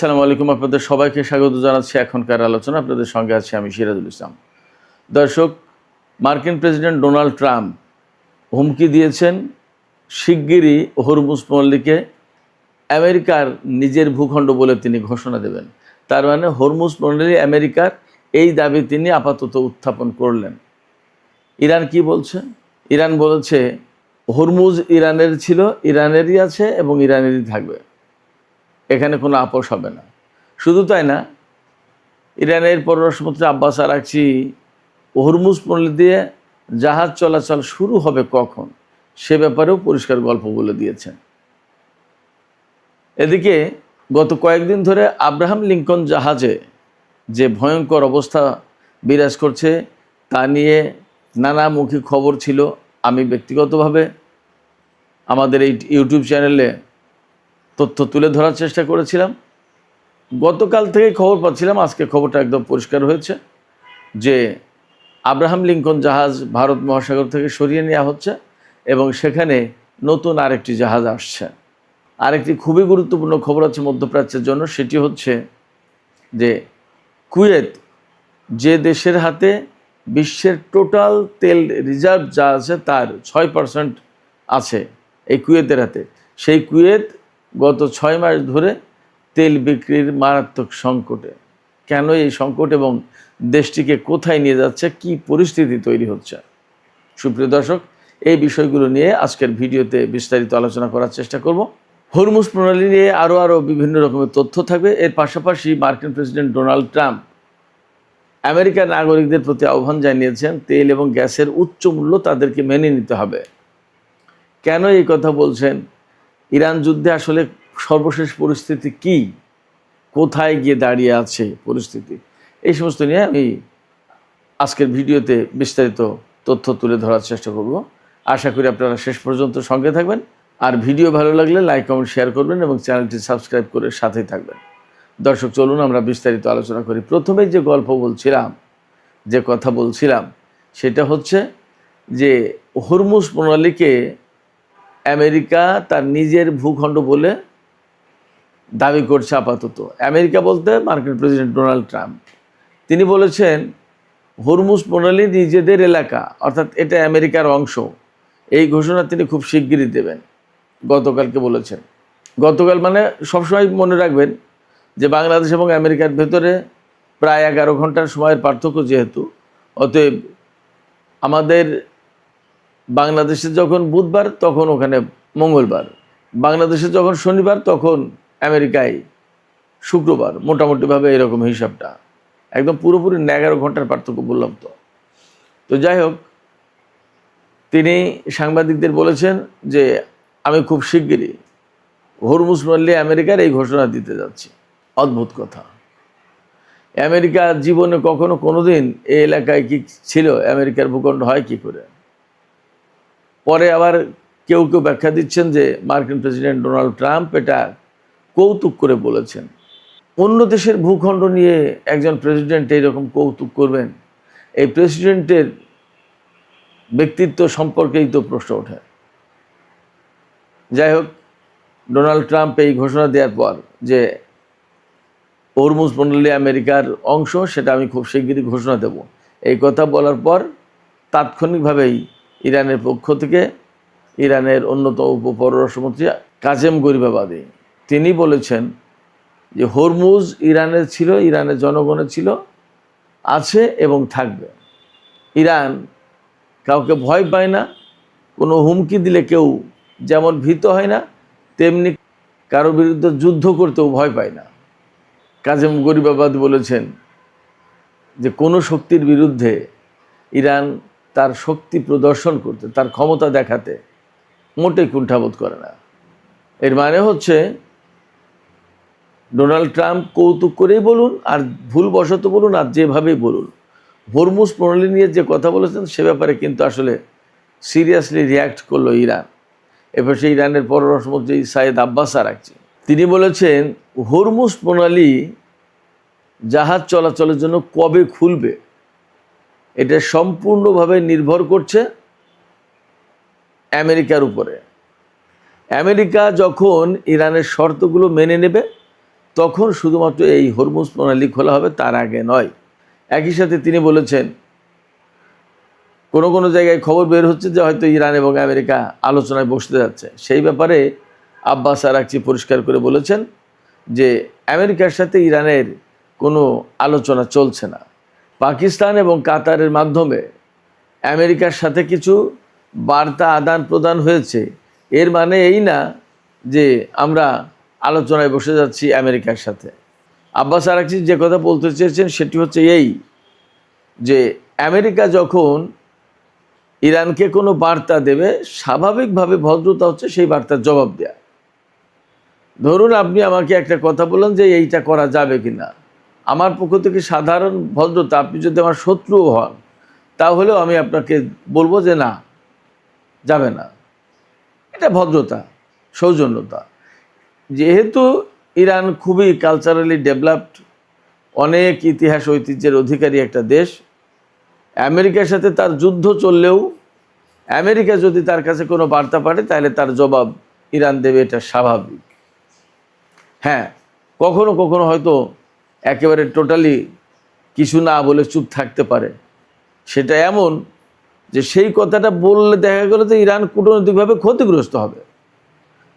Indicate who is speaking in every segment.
Speaker 1: আসসালামু আলাইকুম। আপনাদের সবাইকে স্বাগত জানাচ্ছি এখনকার আলোচনা। আপনাদের সঙ্গে আছি আমি সিরাজুল ইসলাম। দর্শক, মার্কিন প্রেসিডেন্ট ডোনাল্ড ট্রাম্প হুমকি দিয়েছেন শিগগিরই হরমুজ পল্লীকে আমেরিকার নিজের ভূখণ্ড বলে তিনি ঘোষণা দেবেন। তার মানে হরমুজ পল্লী আমেরিকার, এই দাবি তিনি আপাতত উত্থাপন করলেন। ইরান কি বলছে? ইরান বলেছে হরমুজ ইরানের ছিল, ইরানেরই আছে এবং ইরানেরই থাকবে, এখানে কোনো আপোষ হবে না। শুধু তাই না, ইরানের পররাষ্ট্রমন্ত্রী আব্বাস আরাকচি হরমুজ পল্লী দিয়ে জাহাজ চলাচল শুরু হবে কখন সে ব্যাপারেও পরিষ্কার গল্প বলে দিয়েছেন। এদিকে গত কয়েকদিন ধরে আব্রাহাম লিঙ্কন জাহাজে যে ভয়ঙ্কর অবস্থা বিরাজ করছে তা নিয়ে নানামুখী খবর ছিল। আমি ব্যক্তিগতভাবে আমাদের এই ইউটিউব চ্যানেলে তথ্য তুলে ধরার চেষ্টা করেছিলাম। গতকাল থেকে খবর পাচ্ছিলাম, আজকে খবরটা একদম পরিষ্কার হয়েছে যে আব্রাহাম লিঙ্কন জাহাজ ভারত মহাসাগর থেকে সরিয়ে নেওয়া হচ্ছে এবং সেখানে নতুন আরেকটি জাহাজ আসছে। আরেকটি খুবই গুরুত্বপূর্ণ খবর আছে মধ্যপ্রাচ্যের জন্য, সেটি হচ্ছে যে কুয়েত, যে দেশের হাতে বিশ্বের টোটাল তেল রিজার্ভ যা আছে তার 6% আছে এই কুয়েতের হাতে, সেই কুয়েত গত 6 মাস ধরে তেল বিক্রির মারাত্মক সংকটে। কেন এই সংকট এবং দেশটিকে কোথায় নিয়ে যাচ্ছে, কি পরিস্থিতি তৈরি হচ্ছে? সুপ্রিয় দর্শক, এই বিষয়গুলো নিয়ে আজকের ভিডিওতে বিস্তারিত আলোচনা করার চেষ্টা করব। হরমুজ প্রণালী নিয়ে আরও বিভিন্ন রকমের তথ্য থাকবে। এর পাশাপাশি মার্কিন প্রেসিডেন্ট ডোনাল্ড ট্রাম্প আমেরিকার নাগরিকদের প্রতি আহ্বান জানিয়েছেন তেল এবং গ্যাসের উচ্চ মূল্য তাদেরকে মেনে নিতে হবে। কেন এই কথা বলছেন? ইরান যুদ্ধে আসলে সর্বশেষ পরিস্থিতি কি, কোথায় গিয়ে দাঁড়িয়ে আছে পরিস্থিতি, এই সমস্ত নিয়ে আমি আজকের ভিডিওতে বিস্তারিত তথ্য তুলে ধরার চেষ্টা করব। আশা করি আপনারা শেষ পর্যন্ত সঙ্গে থাকবেন। আর ভিডিও ভালো লাগলে লাইক কমেন্ট শেয়ার করবেন এবং চ্যানেলটি সাবস্ক্রাইব করে সাথেই থাকবেন। দর্শক, চলুন আমরা বিস্তারিত আলোচনা করি। প্রথমেই যে গল্প বলছিলাম, যে কথা বলছিলাম, সেটা হচ্ছে যে হরমুজ প্রণালীকে আমেরিকা তার নিজের ভূখণ্ড বলে দাবি করছে আপাতত। আমেরিকা বলতে মার্কিন প্রেসিডেন্ট ডোনাল্ড ট্রাম্প, তিনি বলেছেন হরমুজ প্রণালী নিজেদের এলাকা, অর্থাৎ এটা আমেরিকার অংশ। এই ঘোষণা তিনি খুব শিগগিরই দেবেন, গতকালকে বলেছেন। গতকাল মানে সবসময় মনে রাখবেন যে বাংলাদেশ এবং আমেরিকার ভেতরে প্রায় 11 ঘন্টার সময়ের পার্থক্য, যেহেতু অতএব আমাদের বাংলাদেশে যখন বুধবার তখন ওখানে মঙ্গলবার, বাংলাদেশে যখন শনিবার তখন আমেরিকায় শুক্রবার, মোটামুটিভাবে এরকম হিসাবটা। একদম পুরোপুরি 11 ঘন্টার পার্থক্য বললাম তো যাই হোক, তিনি সাংবাদিকদের বলেছেন যে আমি খুব শিগগিরই হরমুজ প্রণালী আমেরিকার এই ঘোষণা দিতে যাচ্ছি। অদ্ভুত কথা, আমেরিকা জীবনে কখনো কোনোদিন এই এলাকায় কি ছিল, আমেরিকার ভূখণ্ড হয় কি করে? পরে আবার কেউ কেউ ব্যাখ্যা দিচ্ছেন যে মার্কিন প্রেসিডেন্ট ডোনাল্ড ট্রাম্প এটা কৌতুক করে বলেছেন। অন্য দেশের ভূখণ্ড নিয়ে একজন প্রেসিডেন্ট এইরকম কৌতুক করবেন, এই প্রেসিডেন্টের ব্যক্তিত্ব সম্পর্কেই তো প্রশ্ন ওঠে। যাই হোক, ডোনাল্ড ট্রাম্প এই ঘোষণা দেওয়ার পর যে হরমুজ প্রণালী আমেরিকার অংশ, সেটা আমি খুব শিগগিরই ঘোষণা দেব, এই কথা বলার পর তাৎক্ষণিকভাবেই ইরানের পক্ষ থেকে ইরানের অন্যতম উপপররাষ্ট্রমন্ত্রী কাজেম গরিবাবাদী, তিনি বলেছেন যে হরমুজ ইরানের ছিল, ইরানের জনগণের ছিল, আছে এবং থাকবে। ইরান কাউকে ভয় পায় না, কোনো হুমকি দিলে কেউ যেমন ভীত হয় না, তেমনি কারো বিরুদ্ধে যুদ্ধ করতেও ভয় পায় না। কাজেম গরিবাবাদ বলেছেন যে কোনো শক্তির বিরুদ্ধে ইরান তার শক্তি প্রদর্শন করতে, তার ক্ষমতা দেখাতে মোটেই কুণ্ঠাবোধ করে না। এর মানে হচ্ছে ডোনাল্ড ট্রাম্প কৌতুক করেই বলুন আর ভুলবশত বলুন আর যেভাবেই বলুন, হরমুজ প্রণালী নিয়ে যে কথা বলেছেন সে ব্যাপারে কিন্তু আসলে সিরিয়াসলি রিয়্যাক্ট করলো ইরান। এবার সেই ইরানের পররাষ্ট্রমন্ত্রী সাইদ আব্বাস আরাকচি, তিনি বলেছেন হরমুজ প্রণালী জাহাজ চলাচলের জন্য কবে খুলবে এটা সম্পূর্ণভাবে নির্ভর করছে আমেরিকার উপরে। আমেরিকা যখন ইরানের শর্তগুলো মেনে নেবে তখন শুধুমাত্র এই হরমুজ প্রণালী খোলা হবে, তার আগে নয়। একই সাথে তিনি বলেছেন, কোনো কোনো জায়গায় খবর বের হচ্ছে যে হয়তো ইরান এবং আমেরিকা আলোচনায় বসতে যাচ্ছে। সেই ব্যাপারে আব্বাস আরাকচি পরিষ্কার করে বলেছেন যে আমেরিকার সাথে ইরানের কোনো আলোচনা চলছে না। পাকিস্তান এবং কাতারের মাধ্যমে আমেরিকার সাথে কিছু বার্তা আদান প্রদান হয়েছে, এর মানে এই না যে আমরা আলোচনায় বসে যাচ্ছি আমেরিকার সাথে। আব্বাস আরাকচি যে কথা বলতে চেয়েছেন সেটি হচ্ছে এই, যে আমেরিকা যখন ইরানকে কোনো বার্তা দেবে, স্বাভাবিকভাবে ভদ্রতা হচ্ছে সেই বার্তার জবাব দেয়া। ধরুন আপনি আমাকে একটা কথা বললেন যে এইটা করা যাবে কি না, আমার পক্ষ থেকে সাধারণ ভদ্রতা, আপনি যদি আমার শত্রুও হন তাহলেও আমি আপনাকে বলবো যে না, যাবে না। এটা ভদ্রতা, সৌজন্যতা। যেহেতু ইরান খুবই কালচারালি ডেভেলপড, অনেক ইতিহাস ঐতিহ্যের অধিকারী একটা দেশ, আমেরিকার সাথে তার যুদ্ধ চললেও আমেরিকা যদি তার কাছে কোনো বার্তা পাঠায় তাহলে তার জবাব ইরান দেবে, এটা স্বাভাবিক। হ্যাঁ, কখনো কখনো হয়তো একেবারে টোটালি কিছু না বলে চুপ থাকতে পারে, সেটা এমন যে সেই কথাটা বললে দেখা গেল যে ইরান কূটনৈতিকভাবে ক্ষতিগ্রস্ত হবে,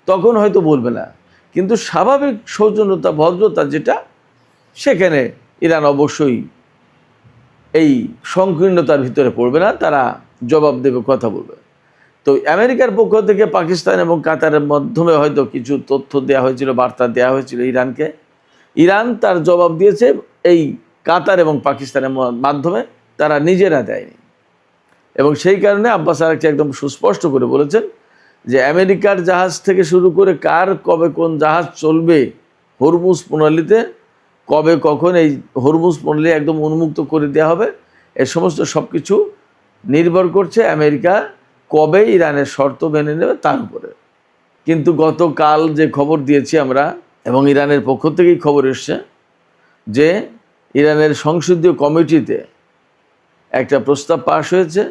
Speaker 1: তখন হয়তো বলবে না। কিন্তু স্বাভাবিক সৌজন্যতা, ভদ্রতা যেটা, সেখানে ইরান অবশ্যই এই সংকীর্ণতার ভিতরে পড়বে না, তারা জবাব দেবে, কথা বলবে। তো আমেরিকার পক্ষ থেকে পাকিস্তান এবং কাতারের মাধ্যমে হয়তো কিছু তথ্য দেওয়া হয়েছিল, বার্তা দেওয়া হয়েছিল ইরানকে। ইরান তার জবাব দিয়েছে এই কাতার এবং পাকিস্তানের মাধ্যমে, তারা নিজেরা দেয়নি। এবং সেই কারণে আব্বাস আরাকচি একদম সুস্পষ্ট করে বলেছেন যে আমেরিকার জাহাজ থেকে শুরু করে কার কবে কোন জাহাজ চলবে হরমুজ প্রণালীতে, কবে কখন এই হরমুজ প্রণালী একদম উন্মুক্ত করে দেওয়া হবে, এ সমস্ত সব কিছু নির্ভর করছে আমেরিকা কবে ইরানের শর্ত মেনে নেবে তার উপরে। কিন্তু গতকাল যে খবর দিয়েছি আমরা, এবং ইরানের পক্ষ থেকেই খবর এসছে যে ইরানের সংসদীয় কমিটিতে একটা প্রস্তাব পাশ হয়েছে,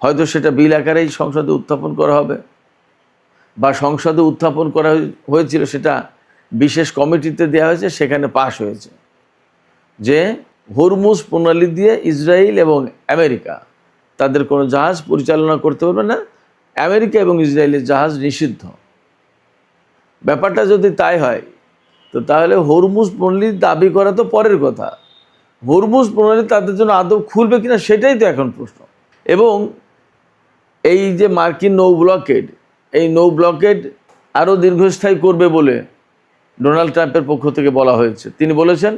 Speaker 1: হয়তো সেটা বিল আকারেই সংসদে উত্থাপন করা হবে, বা সংসদে উত্থাপন করা হয়েছিল সেটা বিশেষ কমিটিতে দেওয়া হয়েছে, সেখানে পাশ হয়েছে যে হরমুজ প্রণালী দিয়ে ইসরায়েল এবং আমেরিকা তাদের কোনো জাহাজ পরিচালনা করতে পারবে না, আমেরিকা এবং ইসরায়েলের জাহাজ নিষিদ্ধ। ব্যাপারটা যদি তাই হয় তো তাহলে হরমুজ প্রণালী দাবি করা তো পরের কথা, হরমুজ প্রণালী তাদের জন্য আদৌ খুলবে কিনা সেটাই তো এখন প্রশ্ন। এবং এই যে মার্কিন নৌ ব্লকেড, এই নৌ ব্লকেড আরও দীর্ঘস্থায়ী করবে বলে ডোনাল্ড ট্রাম্পের পক্ষ থেকে বলা হয়েছে। তিনি বলেছেন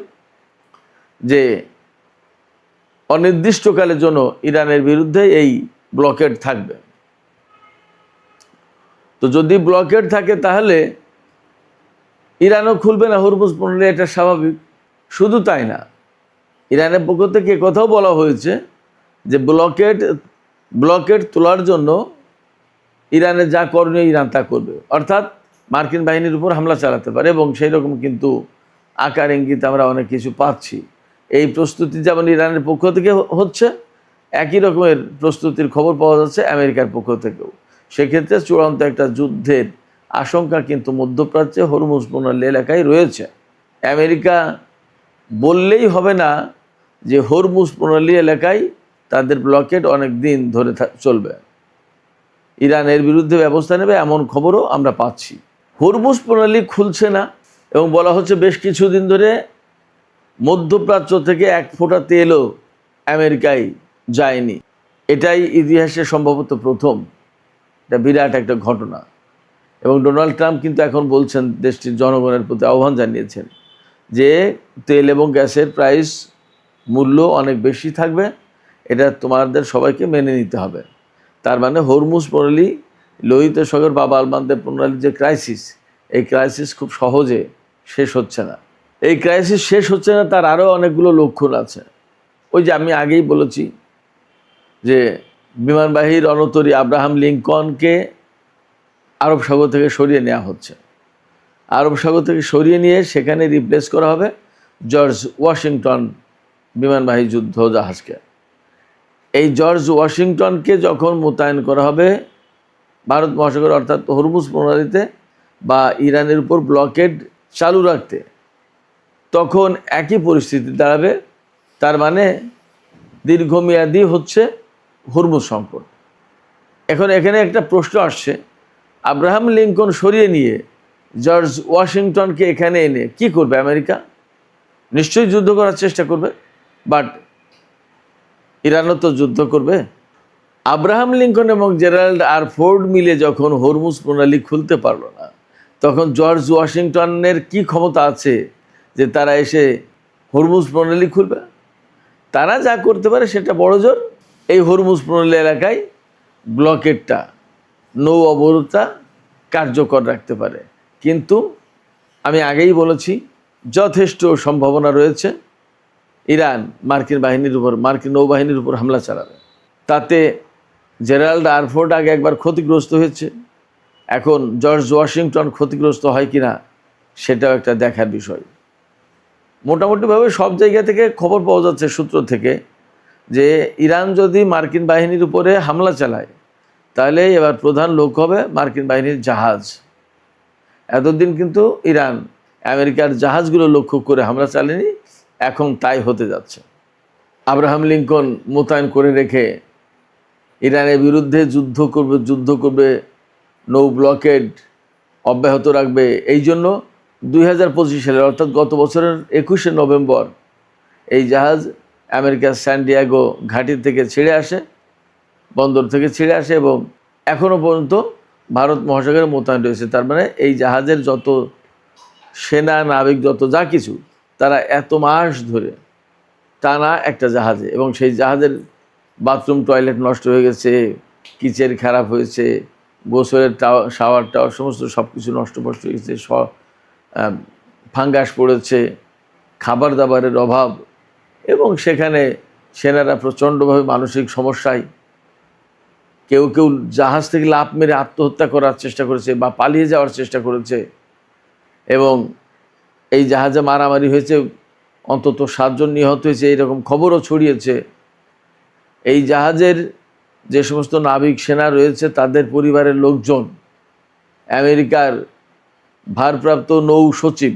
Speaker 1: যে অনির্দিষ্টকালের জন্য ইরানের বিরুদ্ধে এই ব্লকেড থাকবে। তো যদি ব্লকেড থাকে তাহলে ইরানও খুলবে না হরমুজ প্রণালী, এটা স্বাভাবিক। শুধু তাই না, ইরানের পক্ষ থেকে কথাও বলা হয়েছে যে ব্লকেড তোলার জন্য ইরানে যা করণীয় ইরান তা করবে, অর্থাৎ মার্কিন বাহিনীর উপর হামলা চালাতে পারে। এবং সেই রকম কিন্তু আকার ইঙ্গিত আমরা অনেক কিছু পাচ্ছি। এই প্রস্তুতি যেমন ইরানের পক্ষ থেকে হচ্ছে, একই রকমের প্রস্তুতির খবর পাওয়া যাচ্ছে আমেরিকার পক্ষ থেকেও। সেক্ষেত্রে চূড়ান্ত একটা যুদ্ধের আশঙ্কা কিন্তু মধ্যপ্রাচ্যে হরমুজ প্রণালী এলাকায় রয়েছে। আমেরিকা বললেই হবে না যে হরমুজ প্রণালী এলাকায় তাদের ব্লকেড অনেক দিন ধরে চলবে, ইরান এর বিরুদ্ধে ব্যবস্থা নেবে, এমন খবরও আমরা পাচ্ছি। হরমুজ প্রণালী খুলছে না এবং বলা হচ্ছে বেশ কিছুদিন ধরে মধ্যপ্রাচ্য থেকে এক ফোঁটা তেলও আমেরিকায় যায়নি। এটাই ইতিহাসে সম্ভবত প্রথম, এটা বিরাট একটা ঘটনা। এবং ডোনাল্ড ট্রাম্প কিন্তু এখন বলছেন, দেশটির জনগণের প্রতি আহ্বান জানিয়েছেন যে তেল এবং গ্যাসের প্রাইস মূল্য অনেক বেশি থাকবে, এটা তোমাদের সবাইকে মেনে নিতে হবে। তার মানে হরমুজ প্রণালী, লোহিত সাগর বা বালবান্দের প্রণালীর যে ক্রাইসিস, এই ক্রাইসিস খুব সহজে শেষ হচ্ছে না। এই ক্রাইসিস শেষ হচ্ছে না, তার আরও অনেকগুলো লক্ষণ আছে। ওই যে আমি আগেই বলেছি যে বিমানবাহী রণতরী আব্রাহাম লিঙ্কনকে আরব সাগর থেকে সরিয়ে নেওয়া হচ্ছে। আরব সাগর থেকে সরিয়ে নিয়ে সেখানে রিপ্লেস করা হবে জর্জ ওয়াশিংটন বিমানবাহী যুদ্ধ জাহাজকে। এই জর্জ ওয়াশিংটনকে যখন মোতায়েন করা হবে ভারত মহাসাগর অর্থাৎ হরমুজ প্রণালীতে বা ইরানের উপর ব্লকেড চালু রাখতে, তখন একই পরিস্থিতি দাঁড়াবে। তার মানে দীর্ঘমেয়াদী হচ্ছে হরমুজ সংকট। এখন এখানে একটা প্রশ্ন আসছে, আব্রাহাম লিঙ্কন সরিয়ে নিয়ে জর্জ ওয়াশিংটনকে এখানে এনে কি করবে আমেরিকা? নিশ্চয়ই যুদ্ধ করার চেষ্টা করবে, বাট ইরানও তো যুদ্ধ করবে। আব্রাহাম লিঙ্কন এবং জেরাল্ড আর ফোর্ড মিলে যখন হরমুজ প্রণালী খুলতে পারলো না, তখন জর্জ ওয়াশিংটনের কি ক্ষমতা আছে যে তারা এসে হরমুজ প্রণালী খুলবে? তারা যা করতে পারে সেটা বড় জোর এই হরমুজ প্রণালী এলাকায় ব্লকেটটা, নৌ অবরোধটা কার্যকর রাখতে পারে। কিন্তু আমি আগেই বলেছি, যথেষ্ট সম্ভাবনা রয়েছে ইরান মার্কিন নৌবাহিনীর উপর হামলা চালাবে। তাতে জেরাল্ড আর ফোর্ড আগে একবার ক্ষতিগ্রস্ত হয়েছে, এখন জর্জ ওয়াশিংটন ক্ষতিগ্রস্ত হয় কিনা সেটাও একটা দেখার বিষয়। মোটামুটিভাবে সব জায়গা থেকে খবর পাওয়া যাচ্ছে, সূত্র থেকে, যে ইরান যদি মার্কিন বাহিনীর উপরে হামলা চালায় তাহলে এবার প্রধান লক্ষ্য হবে মার্কিন বাহিনীর জাহাজ। এতদিন কিন্তু ইরান আমেরিকার জাহাজগুলো লক্ষ্য করে হামলা চালায়নি, এখন তাই হতে যাচ্ছে। আব্রাহাম লিঙ্কন মোতায়েন করে রেখে ইরানের বিরুদ্ধে যুদ্ধ করবে, নৌ ব্লকেড অব্যাহত রাখবে। এই জন্য 2025 সালে অর্থাৎ গত বছরের 21শে নভেম্বর এই জাহাজ আমেরিকার স্যান ডিয়েগো ঘাঁটি থেকে ছেড়ে আসে, বন্দর থেকে ছেড়ে আসে, এবং এখনও পর্যন্ত ভারত মহাসাগরে মোতায়েন রয়েছে। তার মানে এই জাহাজের যত সেনা, নাবিক, যত যা কিছু, তারা এত মাস ধরে টানা একটা জাহাজে, এবং সেই জাহাজের বাথরুম টয়লেট নষ্ট হয়ে গেছে, কিচেন খারাপ হয়েছে, গোসলের শাওয়ার টাওয়ার সমস্ত সব কিছু নষ্ট হয়ে গেছে, ফাঙ্গাস পড়েছে, খাবার দাবারের অভাব, এবং সেখানে সেনারা প্রচণ্ডভাবে মানসিক সমস্যায়, কেউ কেউ জাহাজ থেকে লাফ মেরে আত্মহত্যা করার চেষ্টা করেছে বা পালিয়ে যাওয়ার চেষ্টা করেছে, এবং এই জাহাজে মারামারি হয়েছে, অন্তত 7 জন নিহত হয়েছে, এইরকম খবরও ছড়িয়েছে। এই জাহাজের যে সমস্ত নাবিক সেনা রয়েছে তাদের পরিবারের লোকজন আমেরিকার ভারপ্রাপ্ত নৌ সচিব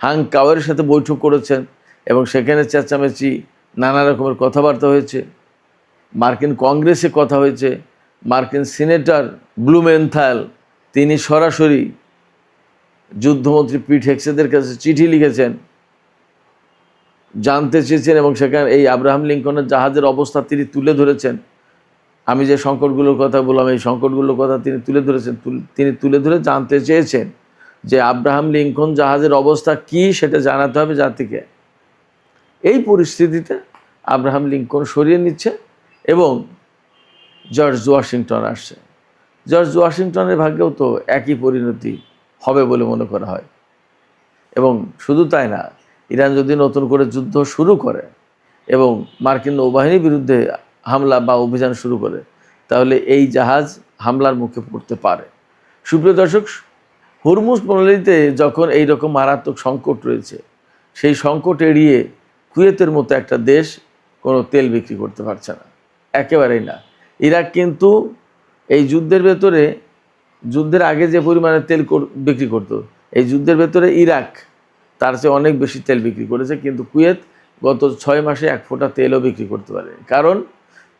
Speaker 1: হাঙ্ক কাওয়ের সাথে বৈঠক করেছেন, এবং সেখানে চেঁচামেচি, নানা রকমের কথাবার্তা হয়েছে। মার্কিন কংগ্রেসে কথা হয়েছে, মার্কিন সিনেটর ব্লুমেনথাল তিনি সরাসরি যুদ্ধমন্ত্রী পিট হেক্সেদের কাছে চিঠি লিখেছেন, জানতে চেয়েছেন, এবং সেখানে এই আব্রাহাম লিঙ্কনের জাহাজের অবস্থা তিনি তুলে ধরেছেন। আমি যে সংকটগুলোর কথা বললাম, এই সংকটগুলোর কথা তিনি তুলে ধরেছেন। তিনি তুলে ধরে জানতে চেয়েছেন যে আব্রাহাম লিঙ্কন জাহাজের অবস্থা কি, সেটা জানাতে হবে জাতিকে। এই পরিস্থিতিতে আব্রাহাম লিঙ্কন সরিয়ে নিচ্ছে এবং জর্জ ওয়াশিংটন আসছে। জর্জ ওয়াশিংটনের ভাগ্যেও তো একই পরিণতি হবে বলে মনে করা হয়। এবং শুধু তাই না, ইরান যদি নতুন করে যুদ্ধ শুরু করে এবং মার্কিন নৌবাহিনীর বিরুদ্ধে হামলা বা অভিযান শুরু করে, তাহলে এই জাহাজ হামলার মুখে পড়তে পারে। সুপ্রিয় দর্শক, হরমুজ প্রণালীতে যখন এই রকম মারাত্মক সংকট রয়েছে, সেই সংকট এড়িয়ে কুয়েতের মতো একটা দেশ কোনো তেল বিক্রি করতে পারছে না, একেবারেই না। ইরাক কিন্তু এই যুদ্ধের আগে যে পরিমাণে তেল বিক্রি করতো, এই যুদ্ধের ভেতরে ইরাক তার চেয়ে অনেক বেশি তেল বিক্রি করেছে, কিন্তু কুয়েত গত 6 মাসে 1 ফোঁটা তেলও বিক্রি করতে পারে। কারণ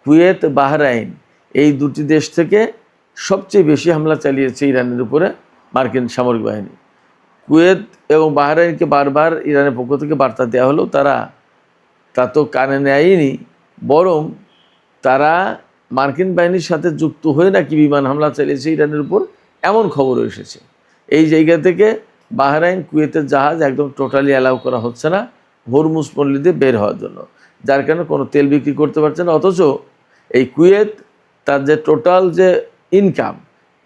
Speaker 1: কুয়েত, বাহরাইন এই দুটি দেশ থেকে সবচেয়ে বেশি হামলা চালিয়েছে ইরানের উপরে মার্কিন সামরিক বাহিনী। কুয়েত এবং বাহরাইনকে বারবার ইরানের পক্ষ থেকে বার্তা দেওয়া হলেও তা তো কানে নেয়নি, বরং তারা মার্কিন বাহিনীর সাথে যুক্ত হয়ে নাকি বিমান হামলা চালিয়েছে ইরানের উপর, এমন খবরও এসেছে। এই জায়গা থেকে বাহরাইন, কুয়েতের জাহাজ একদম টোটালি অ্যালাউ করা হচ্ছে না হরমুজ প্রণালী দিয়ে বের হওয়ার জন্য, যার কারণে কোনো তেল বিক্রি করতে পারছে না। অথচ এই কুয়েত তার যে টোটাল যে ইনকাম,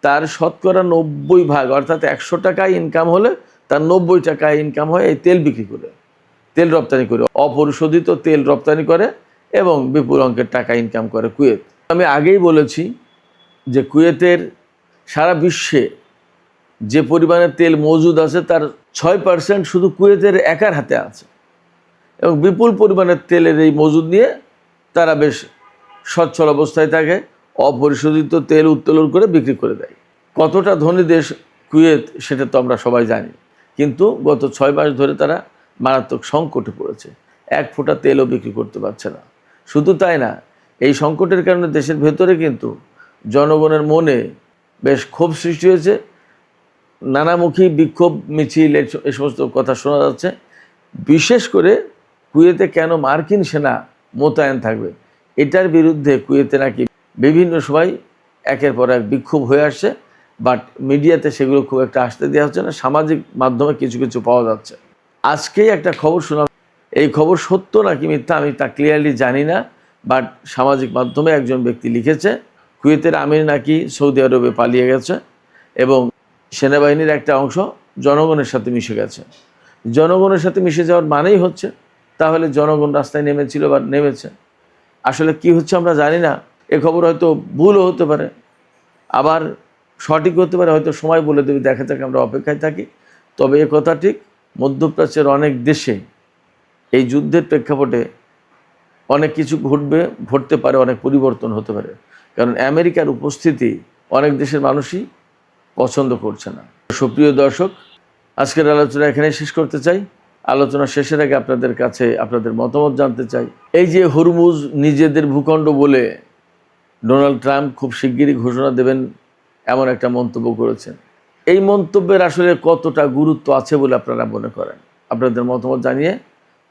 Speaker 1: তার 90% অর্থাৎ 100 টাকায় ইনকাম হলে তার 90 টাকায় ইনকাম হয় এই তেল বিক্রি করে, তেল রপ্তানি করে, অপরিশোধিত তেল রপ্তানি করে, এবং বিপুল অঙ্কের টাকা ইনকাম করে কুয়েত। আমি আগেই বলেছি যে কুয়েতের সারা বিশ্বে যে পরিমাণে তেল মজুদ আছে তার 6% শুধু কুয়েতের একার হাতে আছে, এবং বিপুল পরিমাণের তেলের এই মজুদ নিয়ে তারা বেশ সচ্ছল অবস্থায় থাকে, অপরিশোধিত তেল উত্তোলন করে বিক্রি করে দেয়। কতটা ধনী দেশ কুয়েত সেটা তো আমরা সবাই জানি। কিন্তু গত 6 মাস ধরে তারা মারাত্মক সংকটে পড়েছে, এক ফোঁটা তেলও বিক্রি করতে পারছে না। শুধু তাই না, এই সংকটের কারণে দেশের ভেতরে কিন্তু জনগণের মনে বেশ ক্ষোভ সৃষ্টি হয়েছে, নানামুখী বিক্ষোভ মিছিল এই সমস্ত কথা শোনা যাচ্ছে। বিশেষ করে কুয়েতে কেন মার্কিন সেনা মোতায়েন থাকবে, এটার বিরুদ্ধে কুয়েতে নাকি বিভিন্ন সময় একের পর এক বিক্ষোভ হয়ে আসছে, বাট মিডিয়াতে সেগুলো খুব একটা আসতে দেওয়া হচ্ছে না, সামাজিক মাধ্যমে কিছু কিছু পাওয়া যাচ্ছে। আজকেই একটা খবর শোনা, এই খবর সত্য নাকি মিথ্যা আমি তা ক্লিয়ারলি জানি না, বাট সামাজিক মাধ্যমে একজন ব্যক্তি লিখেছে কুয়েতের আমির নাকি সৌদি আরবে পালিয়ে গেছে এবং সেনাবাহিনীর একটা অংশ জনগণের সাথে মিশে গেছে। জনগণের সাথে মিশে যাওয়ার মানেই হচ্ছে তাহলে জনগণ রাস্তায় নেমেছিল বা নেমেছে। আসলে কি হচ্ছে আমরা জানি না, এ খবর হয়তো ভুলও হতে পারে, আবার সঠিক হতে পারে, হয়তো সময় বলে দেবে, দেখা যাক, আমরা অপেক্ষায় থাকি। তবে এ কথা ঠিক, মধ্যপ্রাচ্যের অনেক দেশে এই যুদ্ধের প্রেক্ষাপটে অনেক কিছু ঘটতে পারে, অনেক পরিবর্তন হতে পারে, কারণ আমেরিকার উপস্থিতি অনেক দেশের মানুষই পছন্দ করছে না। সুপ্রিয় দর্শক, আজকের আলোচনা এখানে শেষ করতে চাই। আলোচনা শেষের আগে আপনাদের কাছে আপনাদের মতামত জানতে চাই। এই যে হরমুজ নিজেদের ভূখণ্ড বলে ডোনাল্ড ট্রাম্প খুব শিগগিরই ঘোষণা দেবেন এমন একটা মন্তব্য করেছেন, এই মন্তব্যের আসলে কতটা গুরুত্ব আছে বলে আপনারা মনে করেন? আপনাদের মতামত জানিয়ে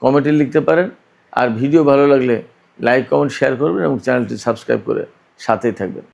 Speaker 1: কমেন্টে লিখতে পারেন। আর ভিডিও ভালো লাগলে লাইক, কমেন্ট, শেয়ার করবেন এবং চ্যানেলটি সাবস্ক্রাইব করে সাথেই থাকবেন।